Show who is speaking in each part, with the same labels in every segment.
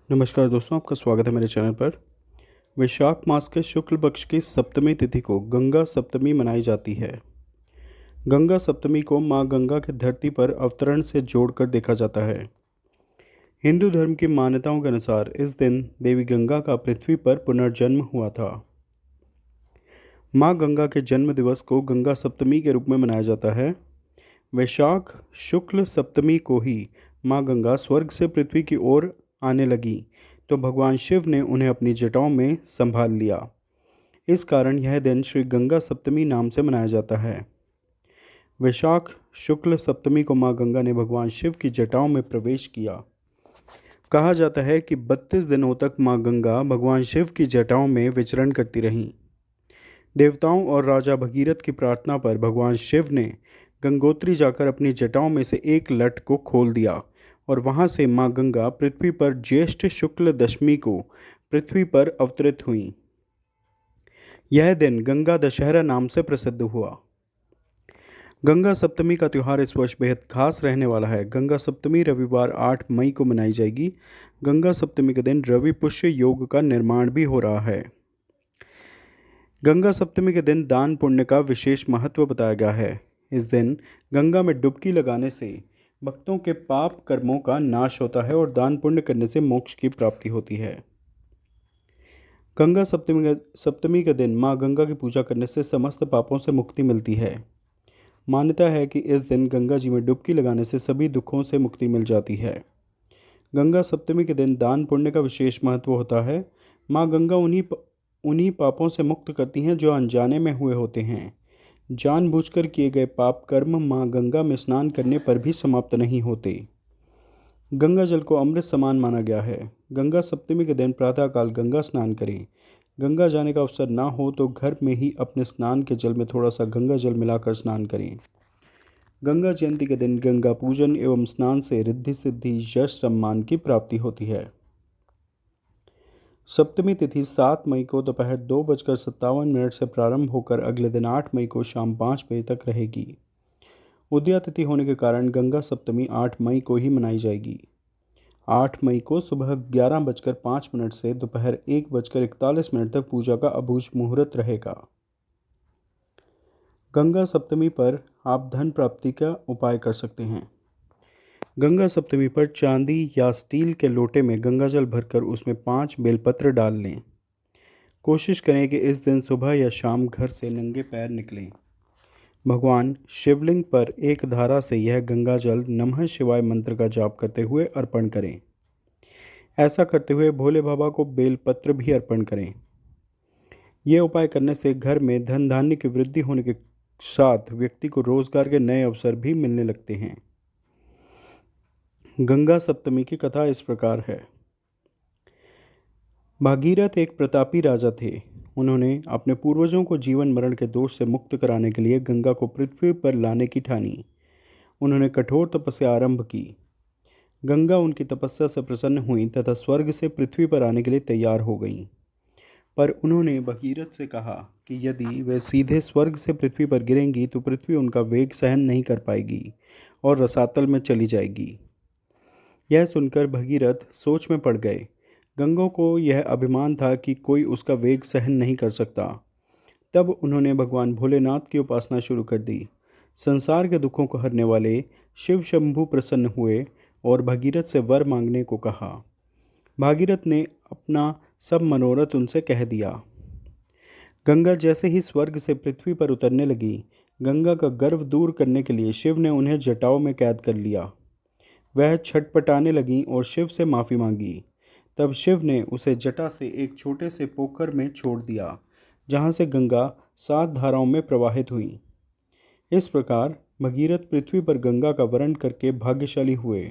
Speaker 1: नमस्कार दोस्तों, आपका स्वागत है मेरे चैनल पर। वैशाख मास के शुक्ल पक्ष की सप्तमी तिथि को गंगा सप्तमी मनाई जाती है। गंगा सप्तमी को माँ गंगा के धरती पर अवतरण से जोड़कर देखा जाता है। हिंदू धर्म की मान्यताओं के अनुसार इस दिन देवी गंगा का पृथ्वी पर पुनर्जन्म हुआ था। माँ गंगा के जन्म दिवस को गंगा सप्तमी के रूप में मनाया जाता है। वैशाख शुक्ल सप्तमी को ही माँ गंगा स्वर्ग से पृथ्वी की ओर आने लगी तो भगवान शिव ने उन्हें अपनी जटाओं में संभाल लिया। इस कारण यह दिन श्री गंगा सप्तमी नाम से मनाया जाता है। वैशाख शुक्ल सप्तमी को माँ गंगा ने भगवान शिव की जटाओं में प्रवेश किया। कहा जाता है कि 32 दिनों तक माँ गंगा भगवान शिव की जटाओं में विचरण करती रहीं। देवताओं और राजा भगीरथ की प्रार्थना पर भगवान शिव ने गंगोत्री जाकर अपनी जटाओं में से एक लट को खोल दिया और वहां से माँ गंगा पृथ्वी पर ज्येष्ठ शुक्ल दशमी को पृथ्वी पर अवतरित हुई। यह दिन गंगा दशहरा नाम से प्रसिद्ध हुआ। गंगा सप्तमी का त्यौहार इस वर्ष बेहद खास रहने वाला है। गंगा सप्तमी रविवार 8 मई को मनाई जाएगी। गंगा सप्तमी के दिन रवि पुष्य योग का निर्माण भी हो रहा है। गंगा सप्तमी के दिन दान पुण्य का विशेष महत्व बताया गया है। इस दिन गंगा में डुबकी लगाने से भक्तों के पाप कर्मों का नाश होता है और दान पुण्य करने से मोक्ष की प्राप्ति होती है। गंगा सप्तमी के दिन माँ गंगा की पूजा करने से समस्त पापों से मुक्ति मिलती है। मान्यता है कि इस दिन गंगा जी में डुबकी लगाने से सभी दुखों से मुक्ति मिल जाती है। गंगा सप्तमी के दिन दान पुण्य का विशेष महत्व होता है। माँ गंगा उन्हीं पापों से मुक्त करती हैं जो अनजाने में हुए होते हैं। जानबूझकर किए गए पाप कर्म माँ गंगा में स्नान करने पर भी समाप्त नहीं होते। गंगा जल को अमृत समान माना गया है। गंगा सप्तमी के दिन प्रातःकाल गंगा स्नान करें। गंगा जाने का अवसर ना हो तो घर में ही अपने स्नान के जल में थोड़ा सा गंगा जल मिलाकर स्नान करें। गंगा जयंती के दिन गंगा पूजन एवं स्नान से रिद्धि सिद्धि यश सम्मान की प्राप्ति होती है। सप्तमी तिथि 7 मई को दोपहर 2:57 से प्रारंभ होकर अगले दिन 8 मई को शाम 5 बजे तक रहेगी। उदया तिथि होने के कारण गंगा सप्तमी 8 मई को ही मनाई जाएगी। 8 मई को सुबह 11:05 से दोपहर 1:41 तक पूजा का अबूझ मुहूर्त रहेगा। गंगा सप्तमी पर आप धन प्राप्ति का उपाय कर सकते हैं। गंगा सप्तमी पर चांदी या स्टील के लोटे में गंगा जल भरकर उसमें 5 बेलपत्र डाल लें। कोशिश करें कि इस दिन सुबह या शाम घर से नंगे पैर निकलें। भगवान शिवलिंग पर एक धारा से यह गंगा जल नमः शिवाय मंत्र का जाप करते हुए अर्पण करें। ऐसा करते हुए भोले बाबा को बेलपत्र भी अर्पण करें। यह उपाय करने से घर में धन धान्य की वृद्धि होने के साथ व्यक्ति को रोजगार के नए अवसर भी मिलने लगते हैं। गंगा सप्तमी की कथा इस प्रकार है। भागीरथ एक प्रतापी राजा थे। उन्होंने अपने पूर्वजों को जीवन मरण के दोष से मुक्त कराने के लिए गंगा को पृथ्वी पर लाने की ठानी। उन्होंने कठोर तपस्या आरंभ की। गंगा उनकी तपस्या से प्रसन्न हुई तथा स्वर्ग से पृथ्वी पर आने के लिए तैयार हो गईं। पर उन्होंने भगीरथ से कहा कि यदि वे सीधे स्वर्ग से पृथ्वी पर गिरेंगी तो पृथ्वी उनका वेग सहन नहीं कर पाएगी और रसातल में चली जाएगी। यह सुनकर भगीरथ सोच में पड़ गए। गंगा को यह अभिमान था कि कोई उसका वेग सहन नहीं कर सकता। तब उन्होंने भगवान भोलेनाथ की उपासना शुरू कर दी। संसार के दुखों को हरने वाले शिव शंभु प्रसन्न हुए और भगीरथ से वर मांगने को कहा। भागीरथ ने अपना सब मनोरथ उनसे कह दिया। गंगा जैसे ही स्वर्ग से पृथ्वी पर उतरने लगी, गंगा का गर्व दूर करने के लिए शिव ने उन्हें जटाओं में कैद कर लिया। वह छटपटाने लगीं और शिव से माफ़ी मांगी। तब शिव ने उसे जटा से एक छोटे से पोखर में छोड़ दिया, जहाँ से गंगा 7 धाराओं में प्रवाहित हुई। इस प्रकार भगीरथ पृथ्वी पर गंगा का वरण करके भाग्यशाली हुए।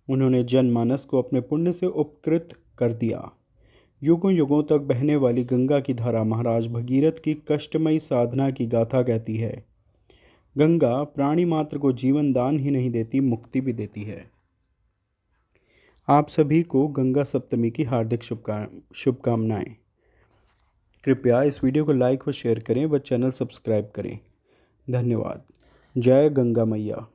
Speaker 1: उन्होंने जनमानस को अपने पुण्य से उपकृत कर दिया। युगों युगों तक बहने वाली गंगा की धारा महाराज भगीरथ की कष्टमयी साधना की गाथा कहती है। गंगा प्राणी मात्र को जीवन दान ही नहीं देती, मुक्ति भी देती है। आप सभी को गंगा सप्तमी की हार्दिक शुभकामनाएं। कृपया इस वीडियो को लाइक व शेयर करें व चैनल सब्सक्राइब करें। धन्यवाद। जय गंगा मैया।